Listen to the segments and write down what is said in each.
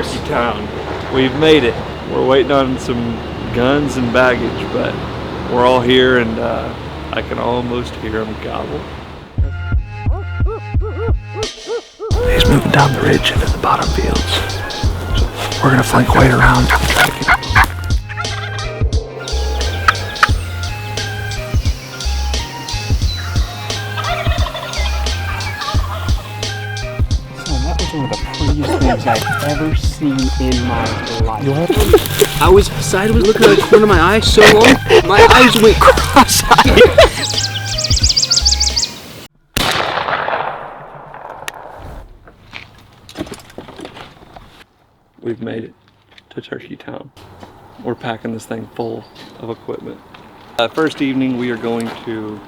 Turkey Town. We've made it. We're waiting on some guns and baggage, but we're all here, and I can almost hear them gobble. He's moving down the ridge into the bottom fields. So we're gonna flank way around. One of the prettiest things I've ever seen in my life. I was sideways looking at the corner of my eye so long, my eyes went cross-eyed. We've made it to Turkey Town. We're packing this thing full of equipment. First evening, we are going to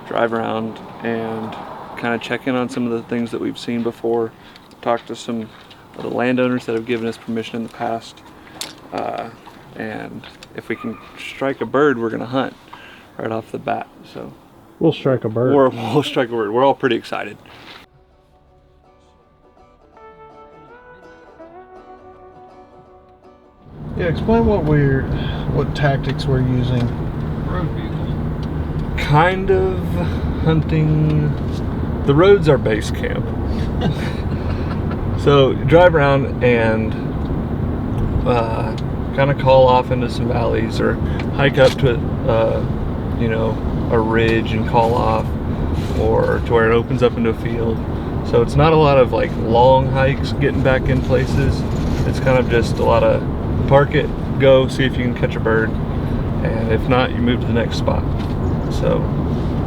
drive around and kind of check in on some of the things that we've seen before. Talk to some of the landowners that have given us permission in the past, and if we can strike a bird, we're gonna hunt right off the bat. So we'll strike a bird. We'll strike a bird. We're all pretty excited. Yeah, explain what tactics we're using. Road vehicle. Kind of hunting. The road's our base camp. So drive around and kind of call off into some valleys, or hike up to a ridge and call off, or to where it opens up into a field. So it's not a lot of like long hikes getting back in places. It's kind of just a lot of park it, go see if you can catch a bird, and if not, you move to the next spot. So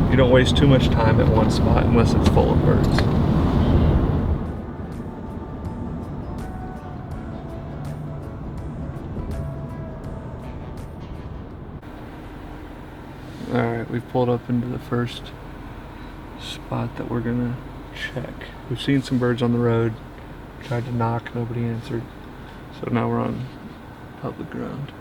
you don't waste too much time at one spot unless it's full of birds. Alright, we've pulled up into the first spot that we're gonna check. We've seen some birds on the road, tried to knock, nobody answered. So now we're on public ground.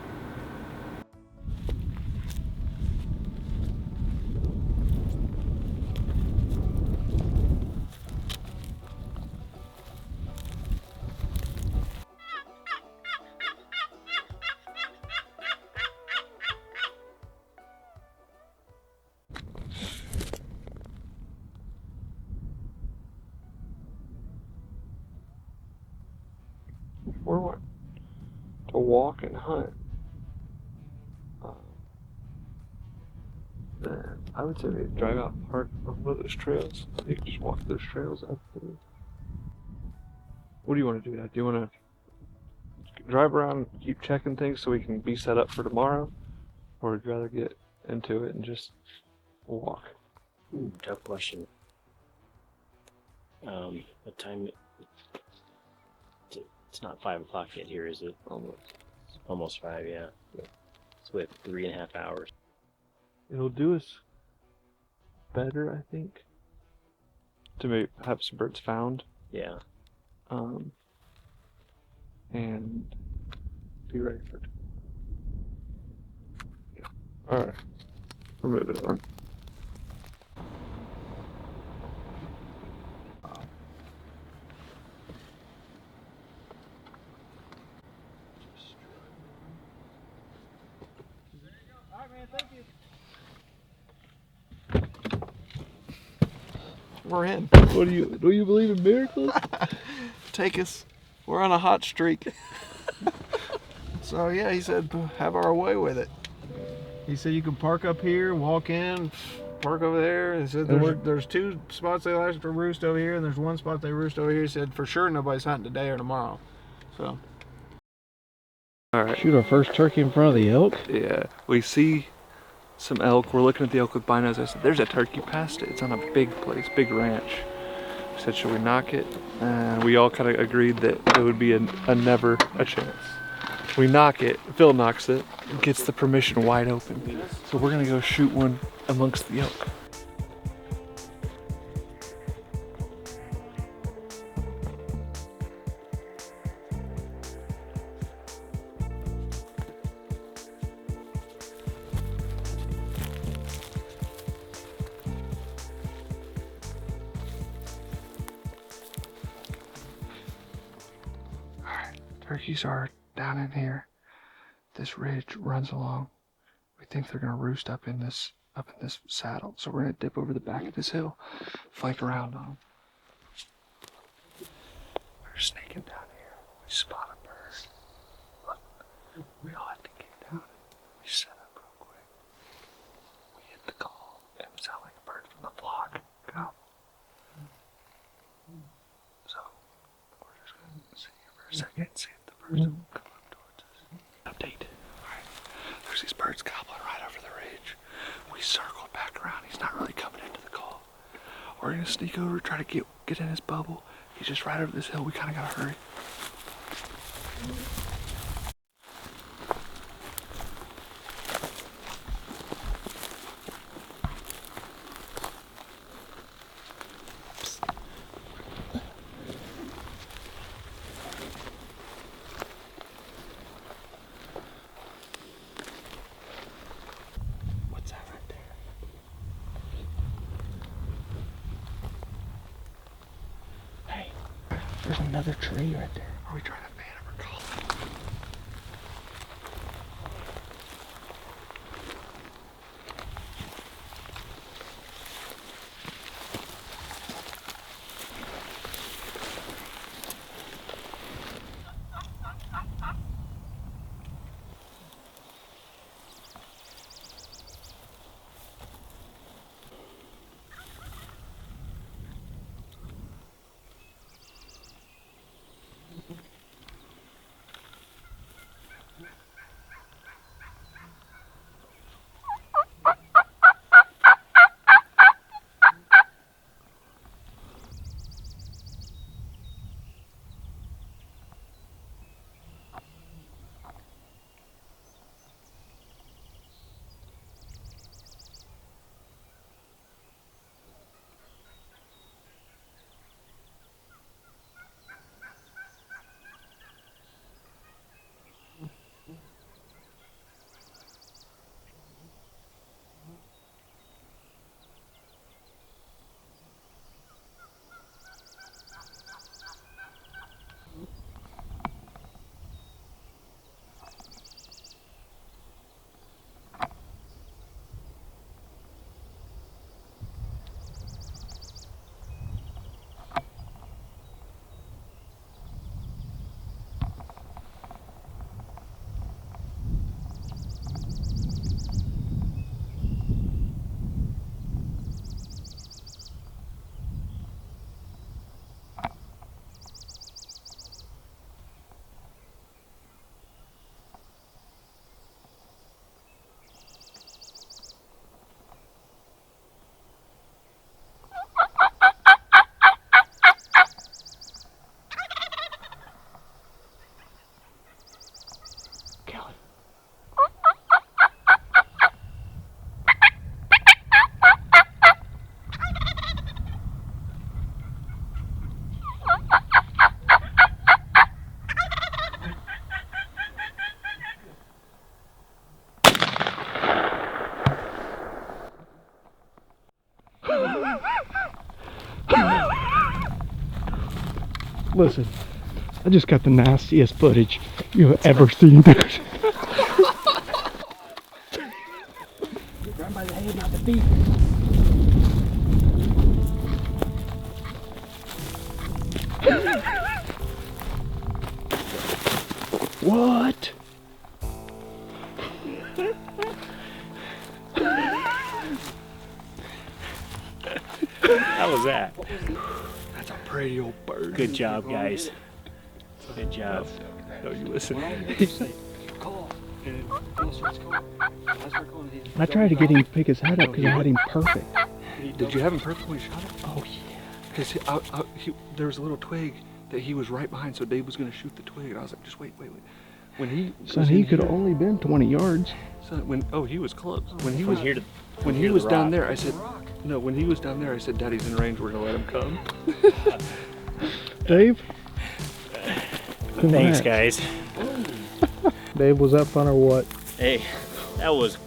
We're what? To walk and hunt. Then I would say maybe drive out and park on one of those trails. You can just walk those trails up. What do you want to do? Do you want to drive around and keep checking things so we can be set up for tomorrow? Or would you rather get into it and just walk? Tough question. What time? It's not 5 o'clock yet here, is it? Almost 5, yeah. So we have 3.5 hours. It'll do us better, I think, to maybe have some birds found. Yeah. And be ready for it. Yeah. Alright. We're moving on. We're in. Do you believe in miracles? Take us. We're on a hot streak. So yeah, he said have our way with it. He said you can park up here, walk in, park over there. He said there's 2 spots they like to roost over here, and there's 1 spot they roost over here. He said for sure nobody's hunting today or tomorrow. So. Alright. Shoot our first turkey in front of the elk? Yeah. We see some elk. We're looking at the elk with binos. I said, there's a turkey past it. It's on a big place, big ranch. I said, should we knock it? And we all kind of agreed that it would be a never a chance. We knock it, Phil knocks it, gets the permission wide open. So we're gonna go shoot one amongst the elk. Turkeys are down in here. This ridge runs along. We think they're gonna roost up in this saddle. So we're gonna dip over the back of this hill, flank around on them. We're snaking down here. We spot a bird. Look, we all have to get down. We set up real quick. We hit the call. It was sound like a bird from the flock. Go. So we're just gonna sit here for a second, see if the birds will come up towards us. Update. Alright. There's these birds gobbling right over the ridge. We circled back around. He's not really coming into the call. We're gonna sneak over, try to get in his bubble. He's just right over this hill. We kinda gotta hurry. What's that right there? Hey, there's another tree right there. Are we trying to ban him or call him? Listen, I just got the nastiest footage you've ever seen, dude. Run by the head, not the feet. What? How was that? That's a pretty old bird. Good job, guys. Good job. No, you listen. Call. I tried to get him to pick his head up because I had him perfect. Did you have him perfect when you shot him? Oh yeah. Because there was a little twig that he was right behind, so Dave was going to shoot the twig, and I was like, just wait. When he Son, he could have only been 20 yards. He was close. When he From was here to when he here to was the down rock. there, I said, no. When he was down there, I said, Daddy's in range. We're gonna let him come. Dave? Thanks, Congrats. guys. Dave, was that fun or what? Hey, that was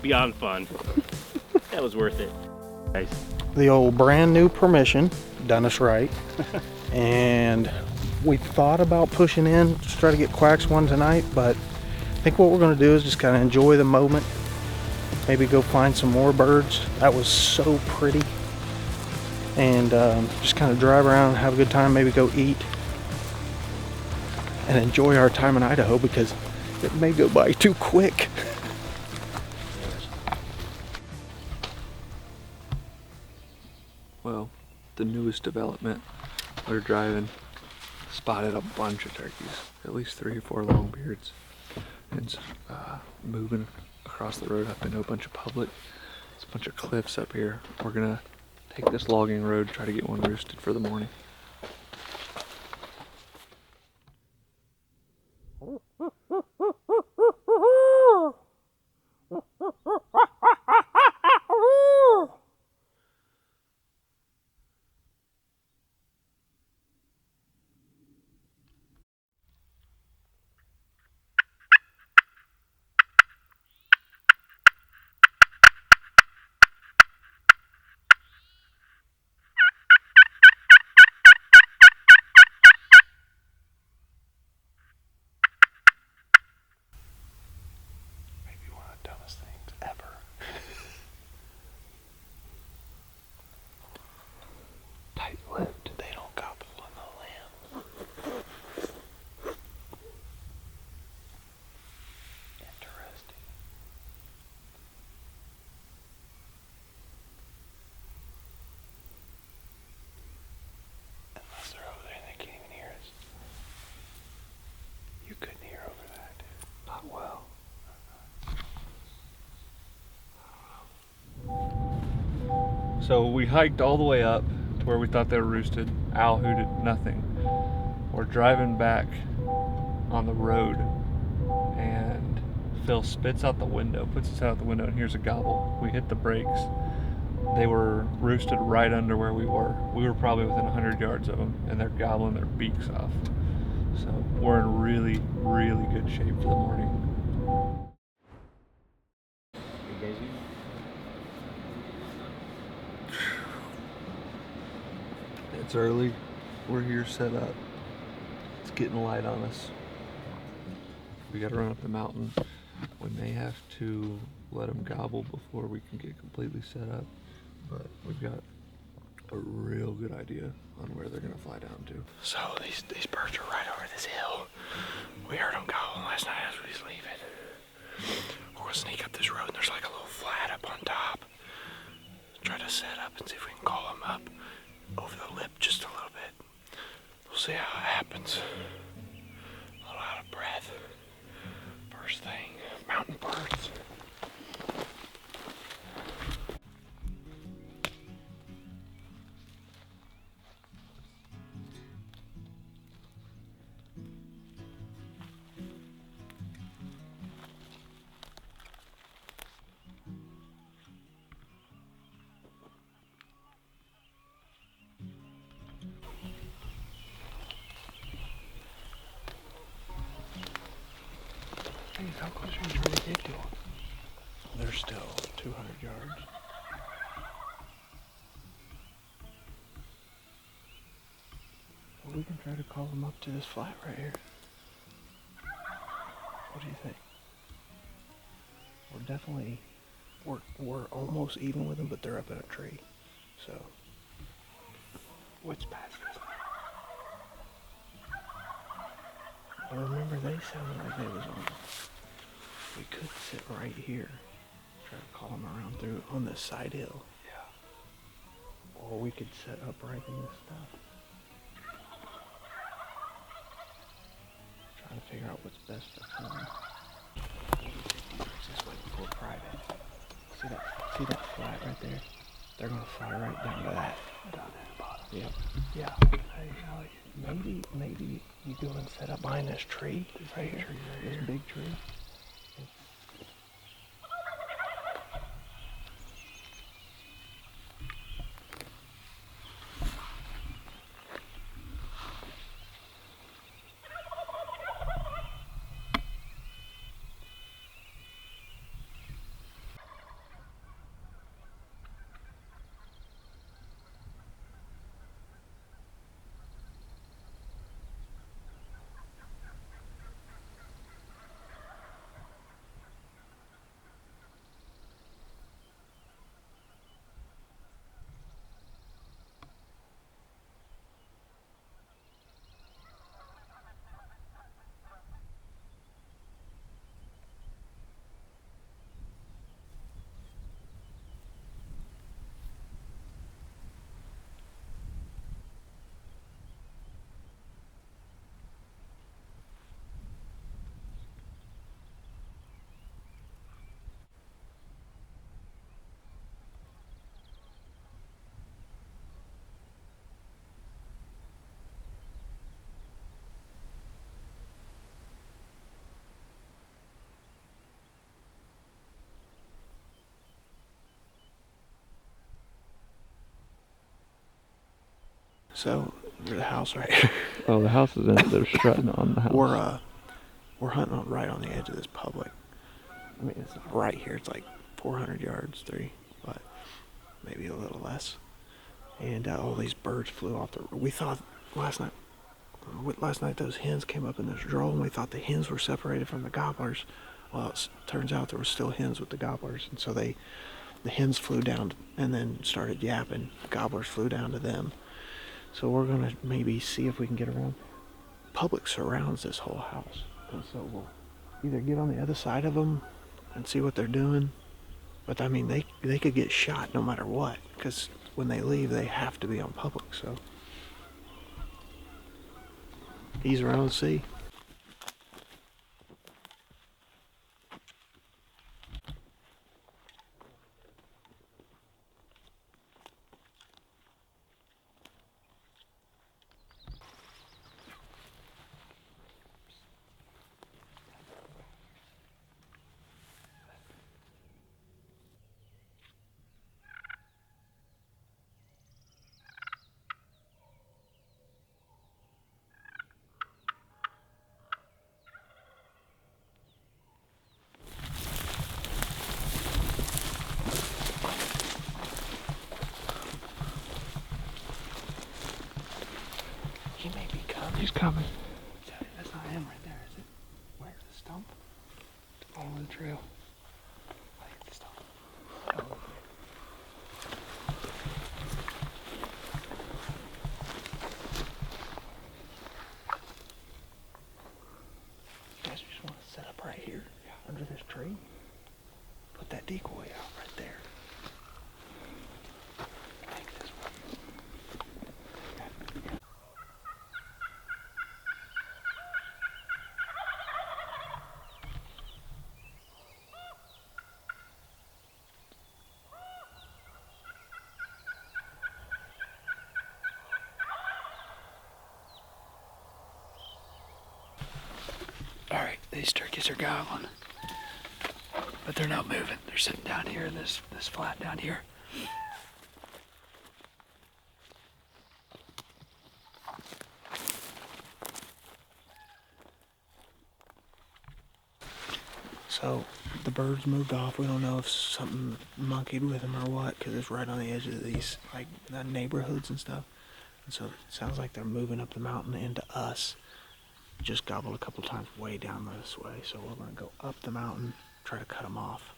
beyond fun. That was worth it. Guys. The old brand new permission done us right, and We thought about pushing in to try to get quacks one tonight, but I think what we're going to do is just kind of enjoy the moment. Maybe go find some more birds. That was so pretty. And just kind of drive around, have a good time, maybe go eat. And enjoy our time in Idaho because it may go by too quick. Well, the newest development, we're driving, spotted a bunch of turkeys, at least 3 or 4 long beards. It's moving across the road up into a bunch of public. There's a bunch of cliffs up here. We're gonna take this logging road, try to get one roosted for the morning. Maybe one of the dumbest things ever. Tight-lipped. They don't gobble on the lamb. Interesting. Unless they're over there and they can't even hear us. You couldn't hear over that. Not well. So we hiked all the way up to where we thought they were roosted. Owl hooted, nothing. We're driving back on the road and Phil spits out the window, puts his head out the window, and here's a gobble. We hit the brakes. They were roosted right under where we were. We were probably within 100 yards of them, and they're gobbling their beaks off. So we're in really, really good shape for the morning. It's early. We're here set up. It's getting light on us. We gotta run up the mountain. We may have to let them gobble before we can get completely set up, but we've got a real good idea on where they're gonna fly down to. So these birds are right over this hill. We heard them gobbling last night as we was leaving. We're gonna sneak up this road and there's like a little flat up on top. Try to set up and see if we can call them up over the lip just a little bit. We'll see how it happens. A little out of breath. First thing, mountain birds. Hey, how close are you trying to get to them? They're still 200 yards. Well, we can try to call them up to this flat right here. What do you think? We're definitely, we're almost even with them, but they're up in a tree. So, what's past this? Well, remember, they sounded like they was on. We could sit right here, try to call them around through on this side hill. Yeah. Or we could set up right in this stuff. Trying to figure out what's best for them. This way before private. See that flat right there? They're gonna fly right down to that. Down at the bottom. Yep. Yeah. Hey, I like it. Maybe you go and set up behind this tree right here. This big tree. So the house right here. Oh, the house is in it. They're strutting on the house. We're hunting right on the edge of this public. I mean, it's not right here. It's like 400 yards, but maybe a little less. And all these birds flew off the. We thought last night those hens came up in this drove, and we thought the hens were separated from the gobblers. Well, it turns out there were still hens with the gobblers, and so the hens flew down and then started yapping. The gobblers flew down to them. So we're gonna maybe see if we can get around. Public surrounds this whole house, and so we'll either get on the other side of them and see what they're doing. But I mean, they could get shot no matter what, because when they leave, they have to be on public. So ease around and see. He may be coming. He's coming. That's not him right there, is it? Where's the stump? Follow the trail. I hit the stump. Oh, you guys just want to set up right here, under this tree. Put that decoy out right there. Take this one. Alright, these turkeys are gobbling. But they're not moving. They're sitting down here in this flat down here. So the birds moved off. We don't know if something monkeyed with them or what, because it's right on the edge of these like neighborhoods and stuff. And so it sounds like they're moving up the mountain into us. Just gobbled a couple times way down this way, so we're going to go up the mountain, try to cut them off.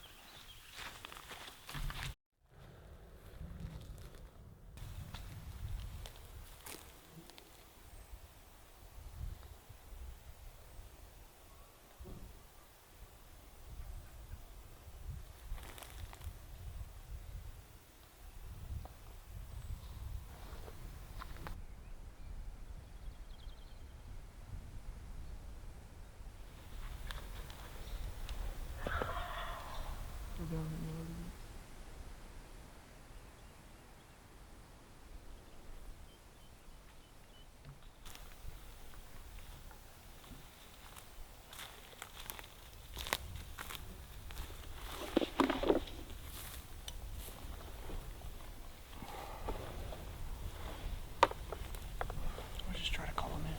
We'll just try to call them in.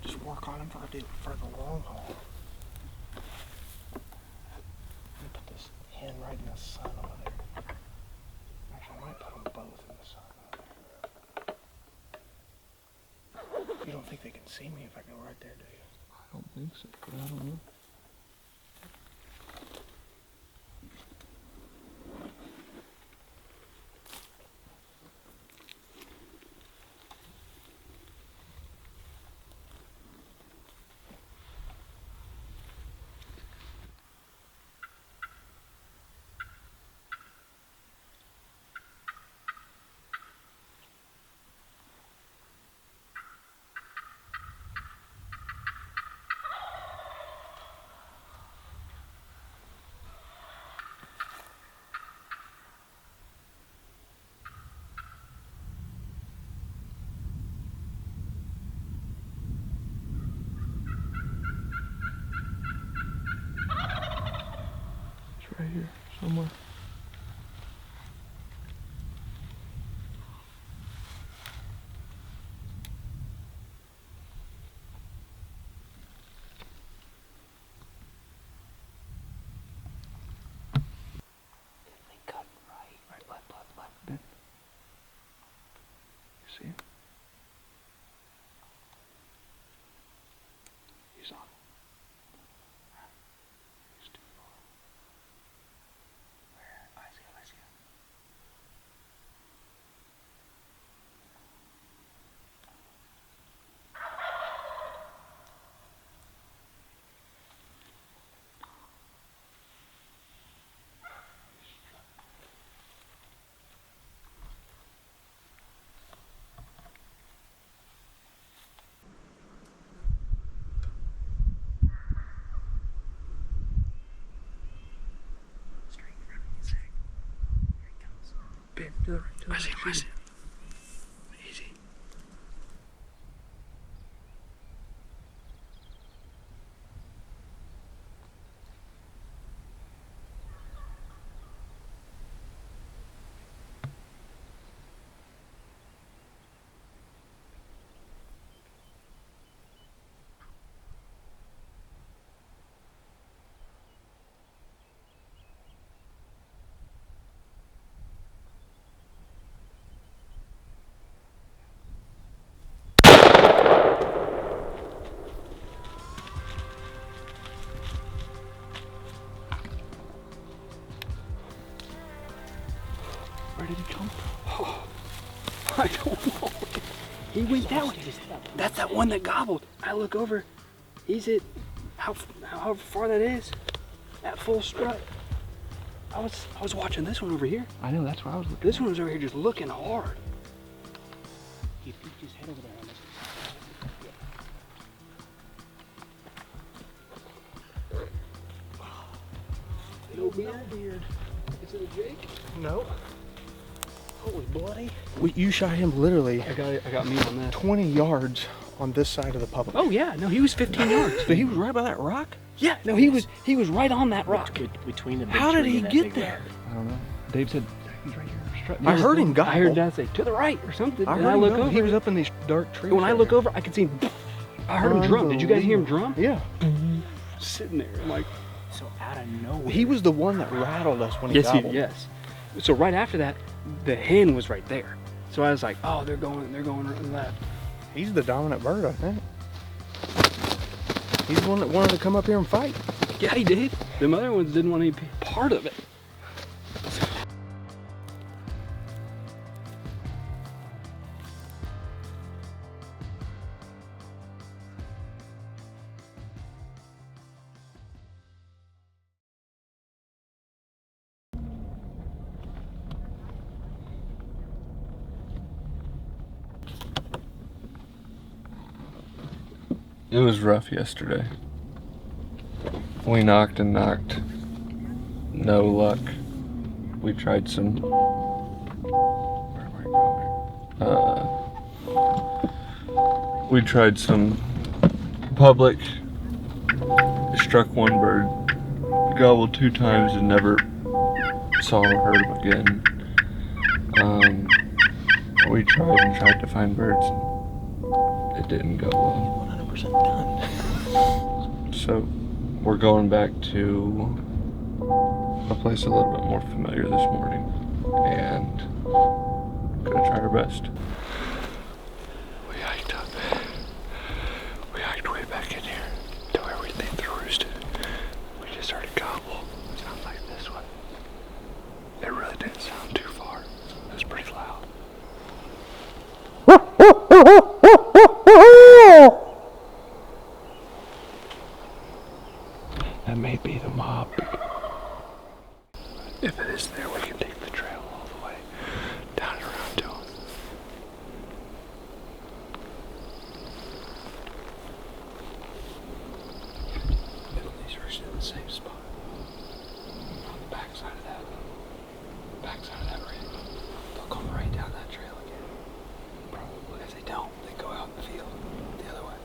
Just work on them for the long haul. Let me put this hen right in the sun over there. Actually, I might put them both in the sun over there. You don't think they can see me if I go right there, do you? I don't think so, but I don't know. Right here somewhere. Babe, to the right. I see him. Easy. Where did he come from? Oh, I don't know. He went that way. That's that one that gobbled. I look over. He's at how far that is. At full strut. I was watching this one over here. I know, that's where I was looking. This one was over here just looking hard. He peeked his head over there on this. No beard. Is it a Jake? No. Holy bloody. You shot him literally I got me on that. 20 yards on this side of the public. Oh yeah, no, he was 15 yards. So he was right by that rock? Yeah, no, he was right on that rock. Between the big How did tree he and that get big there? rock. I don't know. Dave said he's right here. I heard him gobble. I heard Dad say to the right or something. I and heard I him look gobble. over. He was up in these dark trees. When I look over, I could see him. I heard him drum. Did you guys hear him drum? Yeah. Sitting there, I'm like. So out of nowhere. He was the one that rattled us when he gobbled. Yes. So right after that, the hen was right there. So I was like, oh, they're going right left. He's the dominant bird, I think. He's the one that wanted to come up here and fight. Yeah, he did. The other ones didn't want any part of it. It was rough yesterday. We knocked and knocked. No luck. We tried some. Where am I going? We tried some public. Struck one bird. Gobbled 2 times and never saw or heard him again. We tried to find birds. It didn't go well. 100% done. So we're going back to a place a little bit more familiar this morning and gonna try our best. We hiked up. We hiked way back in here to where we think the roosted. We just heard a gobble. It sounds like this one. It really didn't sound too far. It was pretty loud. That may be the mob. If it is there, we can take the trail all the way down and around to them. These are in the same spot. On the backside of that. Ridge. They'll come right down that trail again. Probably. If they don't, they go out in the field the other way.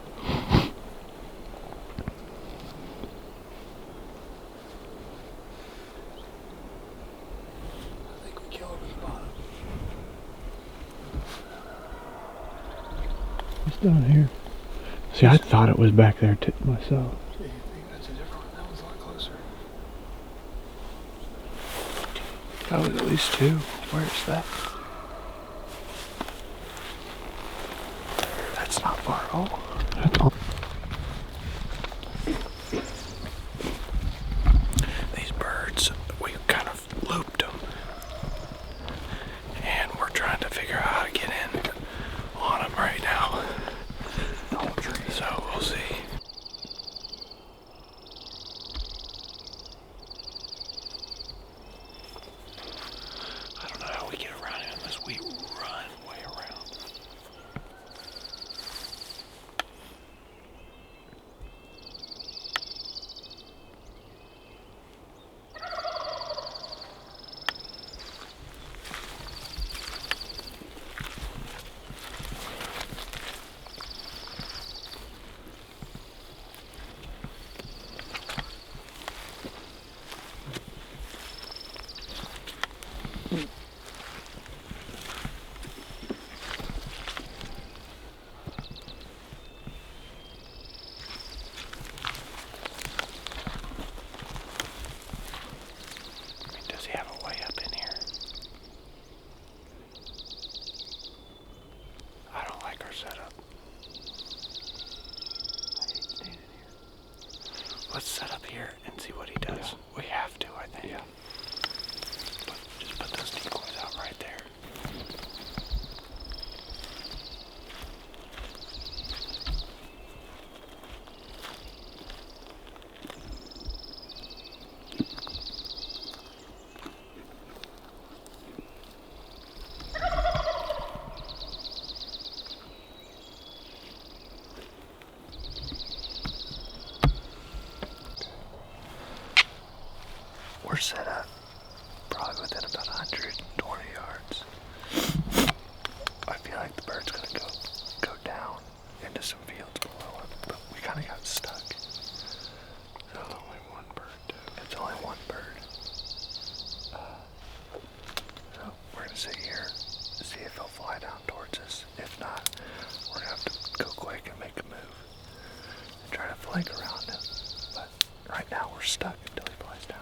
I think we kill over the bottom. It's down here. See, I thought it was back there myself. So you think that's a different one? That one's a lot closer. That was at least 2. Where's that? That's not far at all. That's all. These birds, we kind of looped them. And we're trying to figure out how to get in on them right now. So we'll see. I don't know how we get around it unless we run way around. Let's set up here and see what he does. Yeah. We have to, I think. Yeah. Just put those decoys out right there. We're set up probably within about 120 yards. I feel like the bird's gonna go down into some fields below it, but we kind of got stuck. So only one bird, too. It's only one bird. So we're gonna sit here to see if he'll fly down towards us. If not, we're gonna have to go quick and make a move and try to flank around him. But right now we're stuck until he flies down.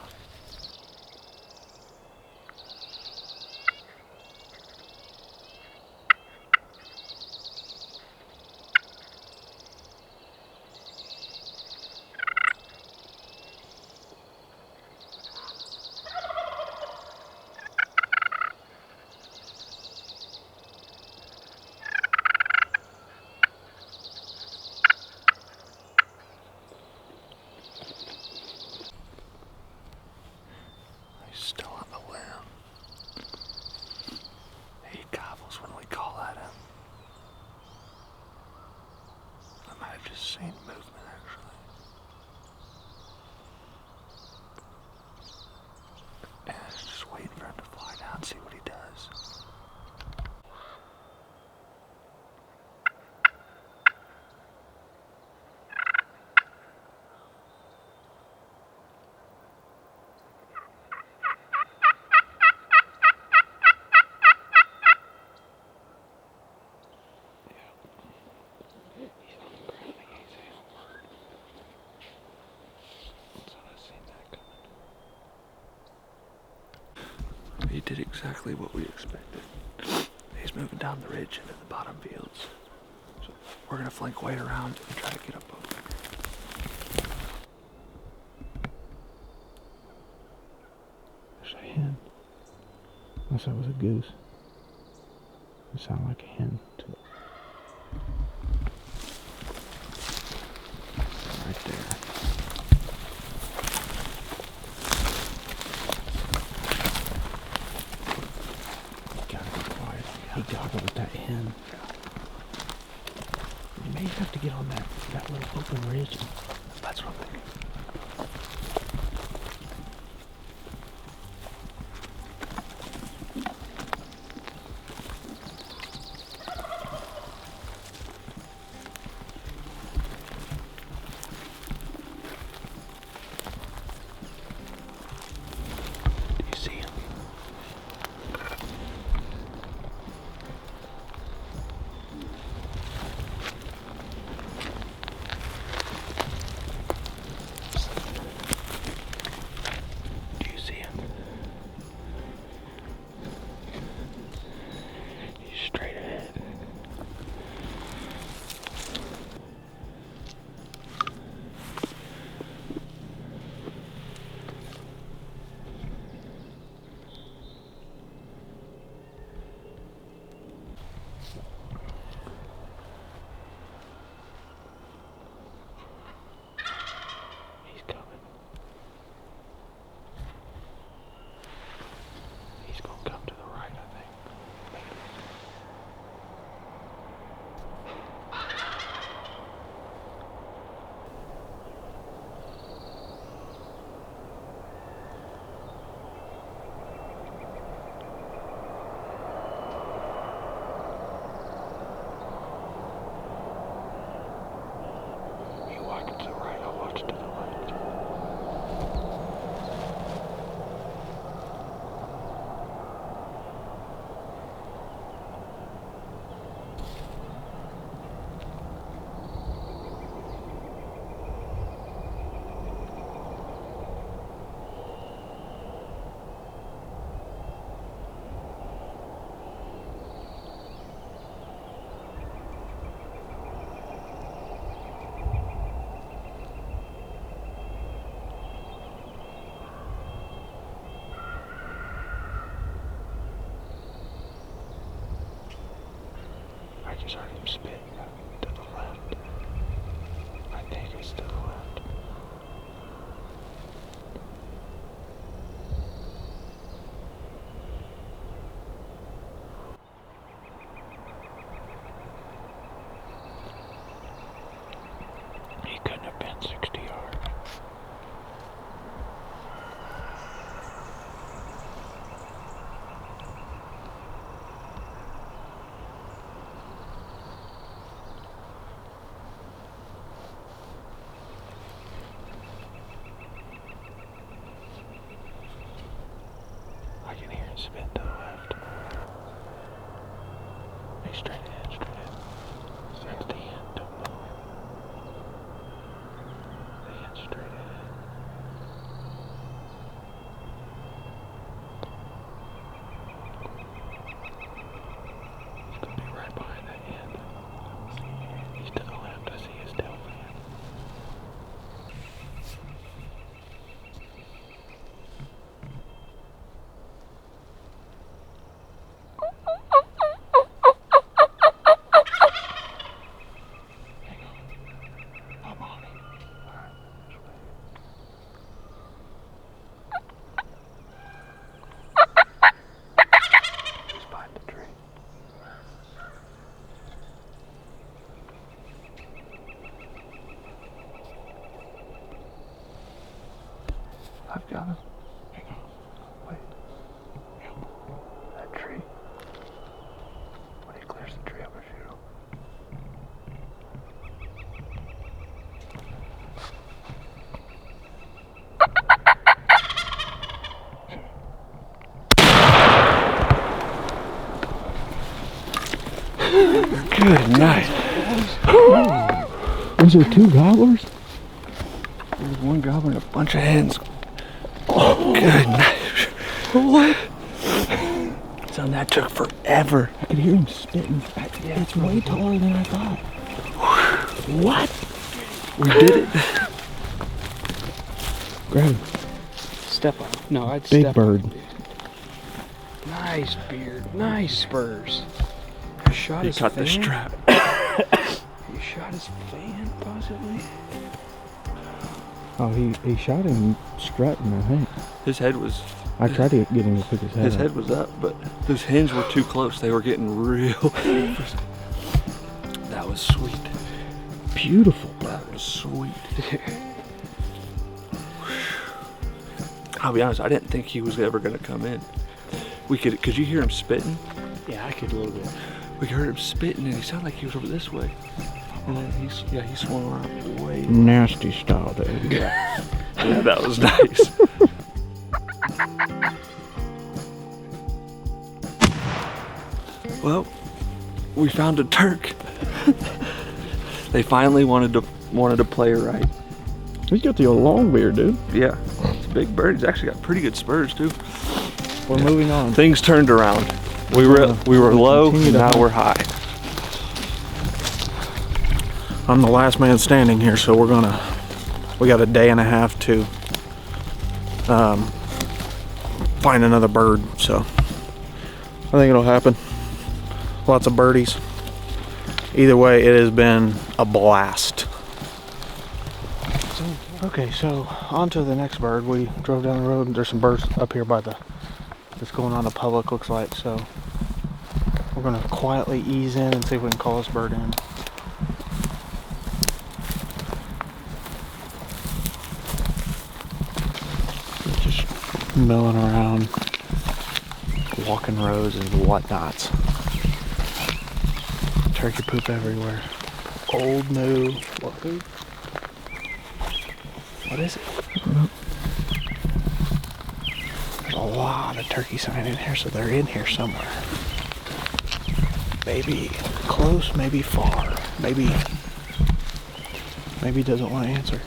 He's still on the limb. He gobbles when we call at him. I might have just seen movement, actually. And it's just waiting for him to fly down, see what he does. He did exactly what we expected. He's moving down the ridge into the bottom fields. So we're gonna flank way around and try to get up over. There's a hen. Unless that was a goose. It sounded like a hen to it. Right there. Gotta be quiet. He gobbled with that hen. You may have to get on that little open ridge. That's what I'm thinking. Do you see him? just heard him spit to the left. I think it's to the left. He couldn't have been 60 yards. I can hear it spin to the left. Hey, straight ahead, straight ahead. That's the end, don't move. The end, straight ahead. He's gonna be right behind that end. He's to the left, I see his tail fan. I'm on him. Alright, just wait. He's behind the tree. I've got him. Hang on. Wait. That tree. When he clears the tree, I'm gonna shoot him. Good night. Was there 2 gobblers? There was one gobbler and a bunch of hens. Oh, good night. What? Son, that took forever. I could hear him spitting. It's way taller than I thought. What? We did it. Grab him. Step on it. No, I'd Big step bird. on it. Nice beard. Nice spurs. You shot He his caught the fan? strap. You shot his fan, possibly? Oh, he shot him strutting, I think. His head was I tried to get him to pick his head his up. head was up, but those hens were too close. They were getting real. That was sweet. Beautiful. That was sweet. I'll be honest, I didn't think he was ever gonna come in. Could you hear him spitting? Yeah, I could a little bit. We heard him spitting and he sounded like he was over this way. And then he swung around way. Nasty style, dude. Yeah, that was nice. Well, we found a Turk. They finally wanted to play right. He's got the old long beard, dude. Yeah, it's a big bird. He's actually got pretty good spurs too. We're moving on. Things turned around. We were low, continue to now hunt. we're high. I'm the last man standing here, so we got a day and a half to find another bird, so I think it'll happen. Lots of birdies. Either way, it has been a blast. Okay, so on to the next bird. We drove down the road and there's some birds up here by that's going on the public, looks like, so we're gonna quietly ease in and see if we can call this bird in. Just milling around, walking roads and whatnots. Turkey poop everywhere. Old, new, what food? What is it? There's a lot of turkey sign in here, so they're in here somewhere. Maybe close, maybe far. Maybe doesn't want to answer.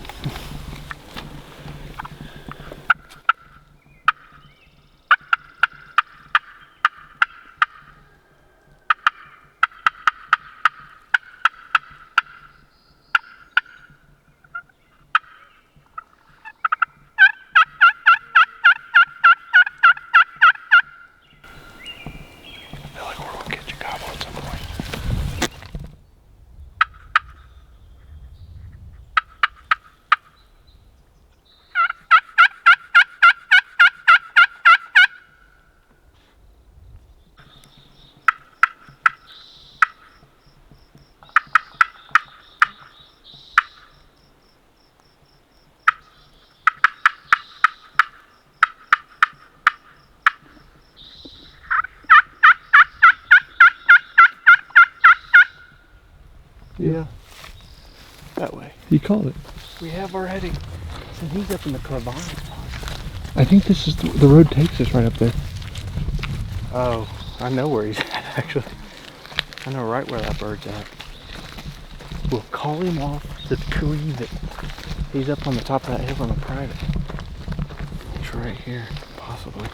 I feel like we're gonna catch a gobble at some point. Yeah. That way. He called it. We have our heading. So he's up in the crevasse. I think this is the road takes us right up there. Oh, I know where he's at, actually. I know right where that bird's at. We'll call him off the tree that he's up on the top of that hill on the private. It's right here, possibly.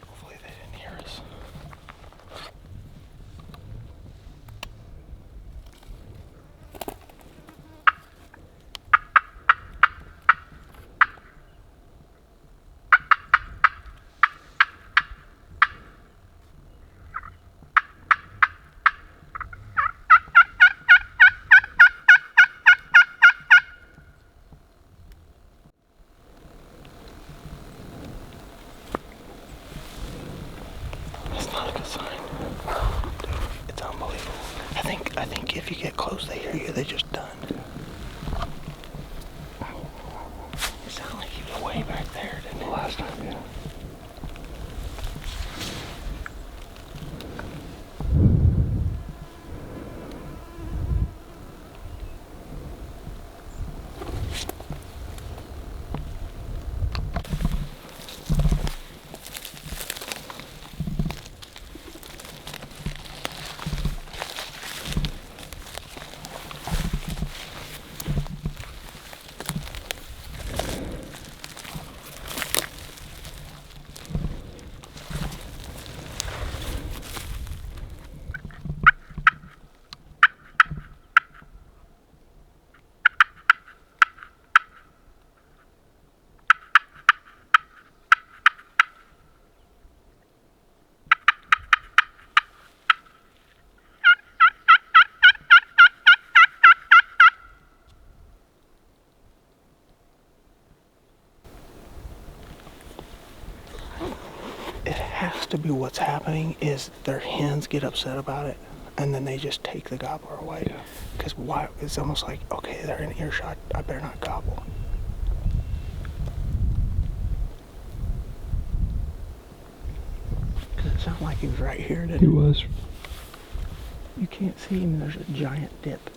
Hopefully they didn't hear us. That's not a good sign. Dude, it's unbelievable. I think if you get close, they hear you. They just done. It sounded like he was way back there, didn't it? Last time, yeah. It has to be what's happening is their hens get upset about it, and then they just take the gobbler away. Yeah. Because why? It's almost like, okay, they're in earshot. I better not gobble. Because it sounded like he was right here, didn't He it? was. You can't see him. There's a giant dip.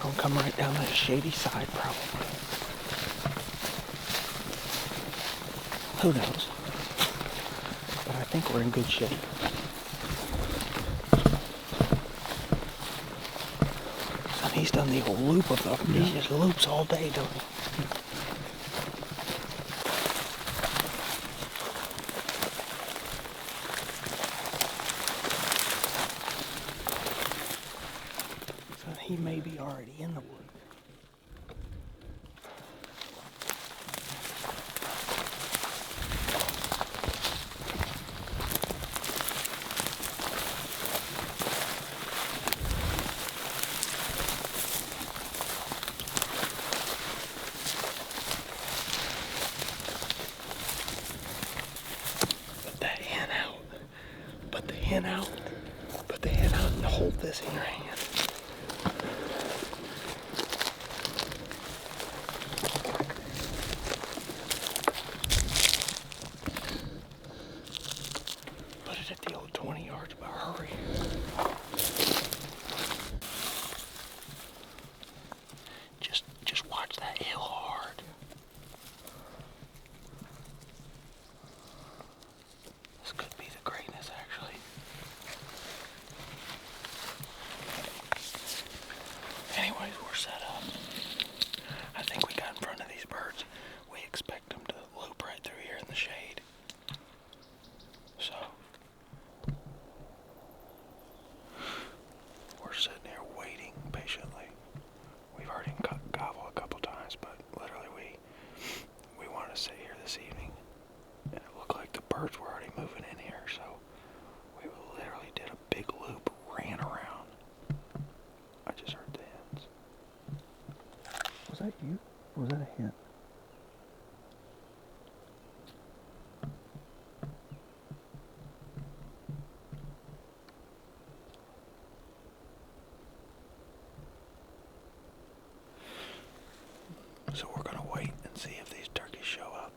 Gonna come right down that shady side, probably. Who knows? But I think we're in good shape. And he's done the old loop of them. He just loops all day, don't he? So he may be already in the wood. Put the hen out and hold this in your hand. Put it at the old 20 yards, but hurry. Just birds were already moving in here, so we literally did a big loop, ran around. I just heard the hens. Was that you? Or was that a hint? So we're gonna wait and see if these turkeys show up.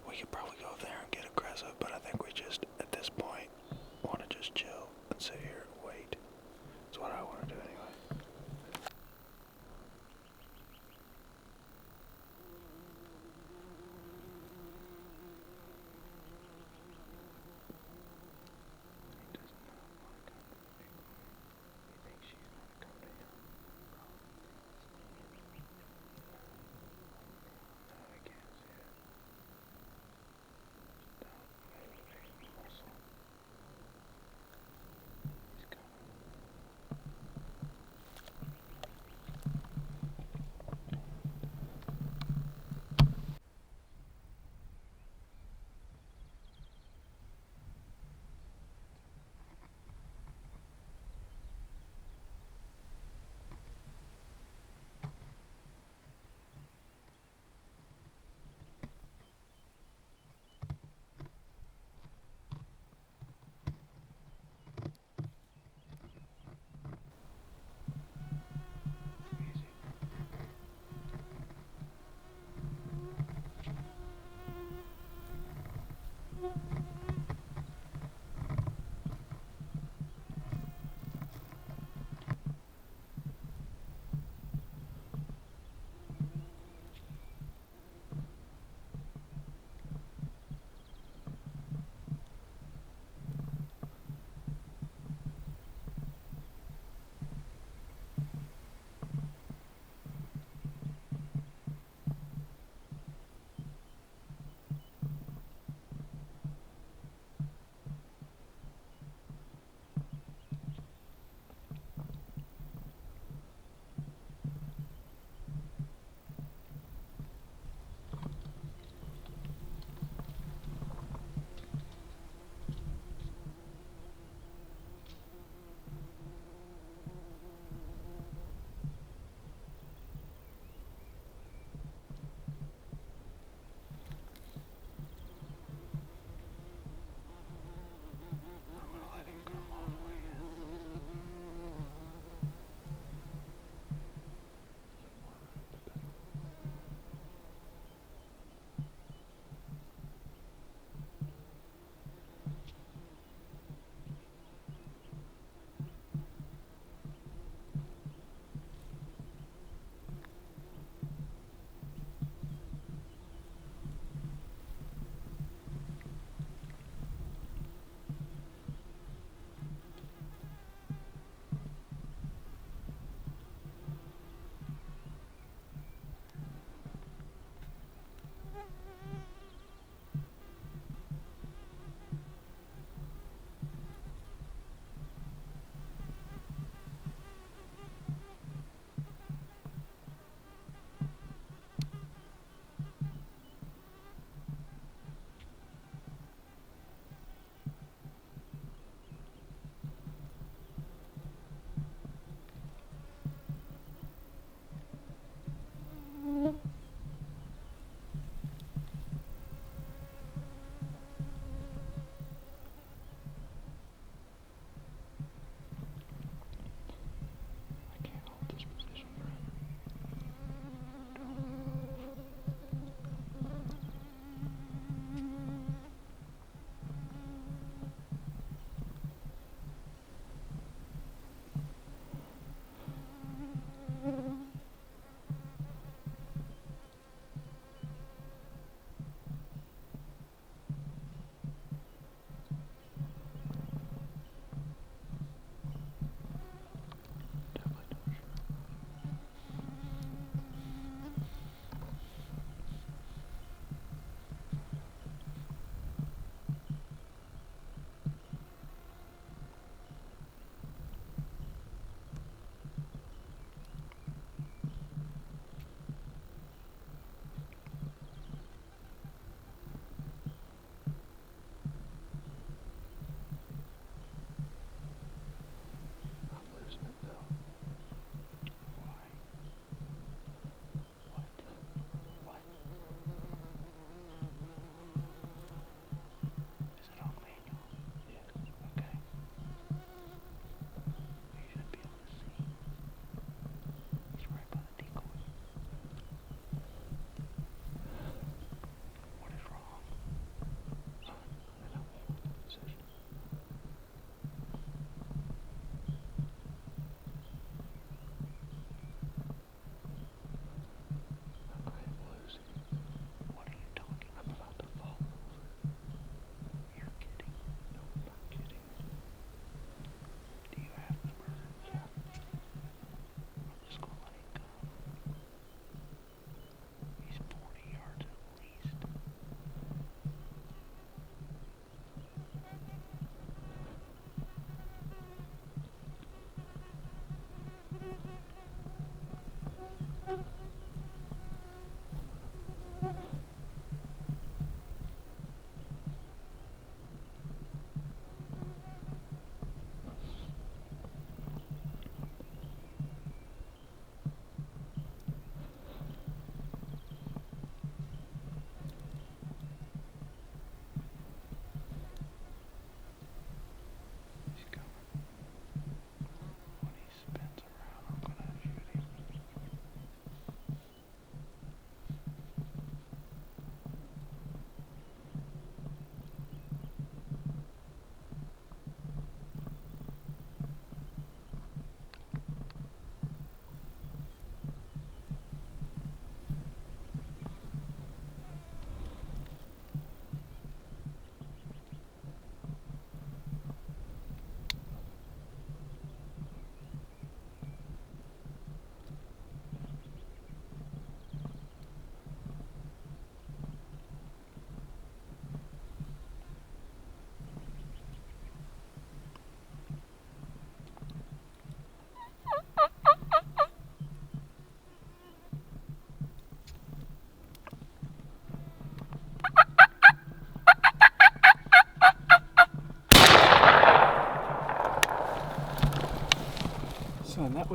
We could probably go there and get aggressive, but I think we just, at this point, want to just chill and sit here and wait. That's what I want to do anyway.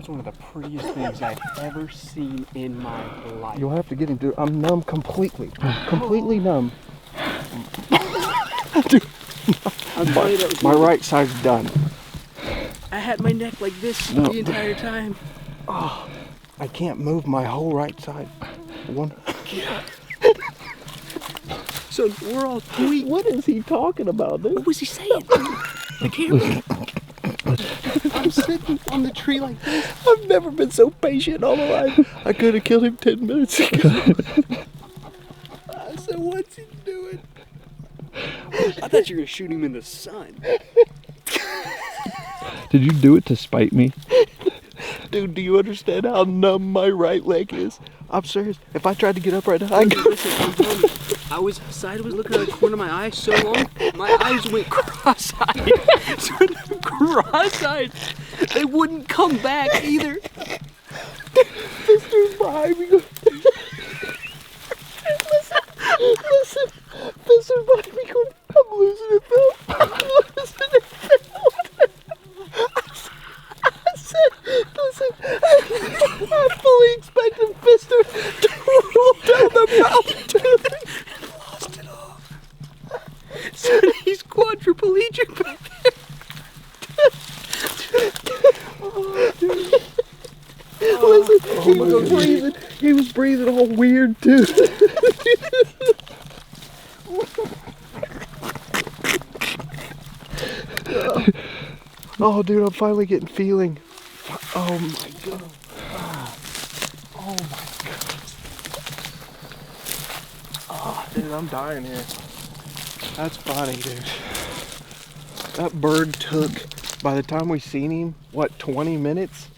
was one of the prettiest things I've ever seen in my life. You'll have to get him, dude. I'm numb completely. Completely numb. Dude, my right side's done. I had my neck like this the entire time. Oh, I can't move my whole right side. One. So we're all tweaked. What is he talking about, dude? What was he saying? I can't. I'm sitting on the tree like this. I've never been so patient all my life. I could have killed him 10 minutes ago. So what's he doing? I thought you were gonna shoot him in the sun. Did you do it to spite me? Dude, do you understand how numb my right leg is? I'm serious. If I tried to get up right now, Listen, I'm telling you, I was sideways looking at the corner of my eye so long, my eyes went cross-eyed. So cross-eyed, they wouldn't come back either. This dude's behind me. Listen. This dude's behind me going, I'm losing it, Phil. I'm losing it, Phil. Listen, I fully expected Fister to roll down the mountain, dude. Lost it all. So he's quadriplegic back there. Listen, he was breathing all weird, too. Oh, dude, I'm finally getting feeling. Oh my god. Oh my god. Oh, dude, I'm dying here. That's funny, dude. That bird took, by the time we seen him, what, 20 minutes?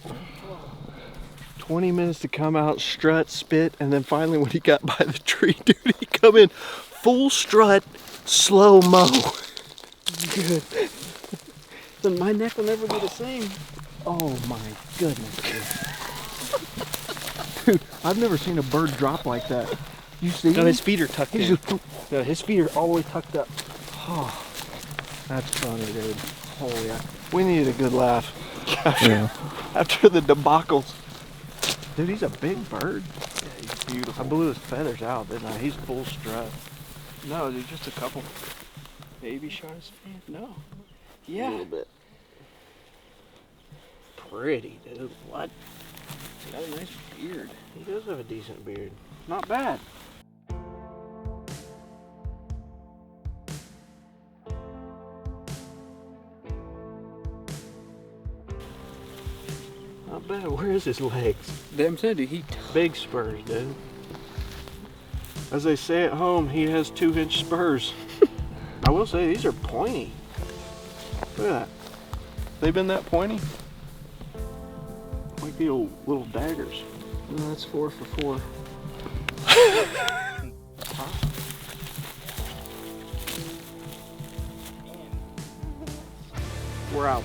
20 minutes to come out, strut, spit, and then finally when he got by the tree, dude, he come in full strut, slow-mo. Good. Then my neck will never be the same. Oh my goodness, dude. Dude, I've never seen a bird drop like that. You see No, him? his feet are tucked He's in. just, No, his feet are all the way tucked up. oh, that's funny, dude. Holy, we needed a good laugh after the debacles. Dude, he's a big bird. Yeah, he's beautiful. I blew his feathers out, didn't I? He's full strut. No, there's just a couple. Baby shot his fan? No. A Yeah. little bit. Pretty, dude. What? He's got a nice beard. He does have a decent beard. Not bad. Not bad. Where is his legs? Them said he Big spurs, dude. As they say at home, he has 2-inch spurs. I will say these are pointy. Look at that. They've been that pointy. Like the old little daggers. No, that's 4 for 4. We're out.